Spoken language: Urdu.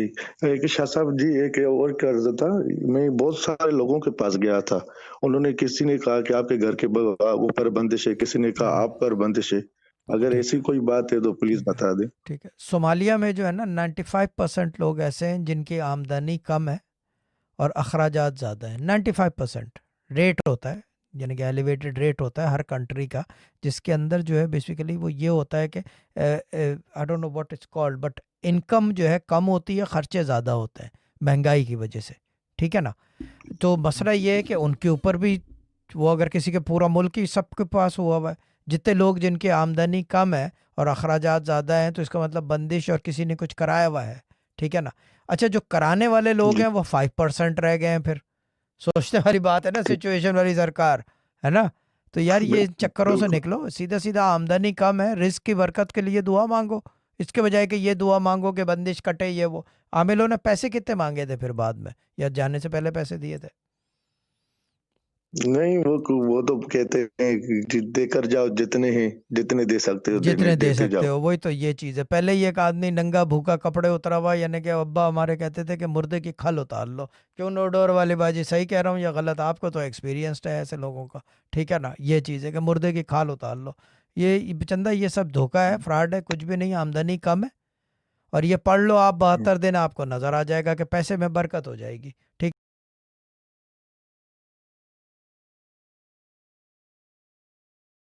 ٹھیک ایک شاہ صاحب جی ایک اور قرض تھا. میں بہت سارے لوگوں کے پاس گیا تھا, انہوں نے کسی نے کہا کہ آپ کے گھر کے اوپر بندش ہے, کسی نے کہا آپ پر بندش ہے. اگر ایسی کوئی بات ہے تو پلیز بتا دیں. ٹھیک ہے. صومالیہ میں جو ہے نا 95% لوگ ایسے ہیں جن کی آمدنی کم ہے اور اخراجات زیادہ ہیں. 95% ریٹ ہوتا ہے, یعنی کہ ایلیویٹڈ ریٹ ہوتا ہے ہر کنٹری کا, جس کے اندر جو ہے بیسیکلی وہ یہ ہوتا ہے کہ I don't know what it's called, but income جو ہے کم ہوتی ہے, خرچے زیادہ ہوتے ہیں مہنگائی کی وجہ سے. ٹھیک ہے نا. تو مسئلہ یہ ہے کہ ان کے اوپر بھی وہ اگر کسی کے پورا ملک ہی سب کے پاس ہوا ہے, جتنے لوگ جن کی آمدنی کم ہے اور اخراجات زیادہ ہیں, تو اس کا مطلب بندش اور کسی نے کچھ کرایا ہوا ہے. ٹھیک ہے نا. اچھا جو کرانے والے لوگ جی ہیں وہ 5% رہ گئے ہیں. پھر سوچنے والی بات ہے نا, سچویشن والی سرکار ہے نا. تو یار یہ چکروں سے نکلو, سیدھا سیدھا آمدنی کم ہے, رزق کی برکت کے لیے دعا مانگو, اس کے بجائے کہ یہ دعا مانگو کہ بندش کٹے. یہ وہ عاملوں نے پیسے کتنے مانگے تھے پھر بعد میں, یا جانے سے پہلے پیسے دیے تھے؟ نہیں وہ تو کہتے ہیں کہ دے کر جاؤ جتنے ہیں, جتنے دے سکتے ہو جتنے دے دیتے سکتے جاؤ. ہو. وہی تو یہ چیز ہے. پہلے ہی ایک آدمی ننگا بھوکا کپڑے اترا ہوا, یعنی کہ ابا ہمارے کہتے تھے کہ مردے کی کھل اتار لو. کیوں نو ڈور والی باجی, صحیح کہہ رہا ہوں یا غلط؟ آپ کو تو ایکسپیرینسڈ ہے ایسے لوگوں کا. ٹھیک ہے نا. یہ چیز ہے کہ مردے کی کھال اتار لو. یہ چندہ یہ سب دھوکہ ہے, فراڈ ہے, کچھ بھی نہیں. آمدنی کم ہے اور یہ پڑھ لو آپ 72 دن, آپ کو نظر آ جائے گا کہ پیسے میں برکت ہو جائے گی.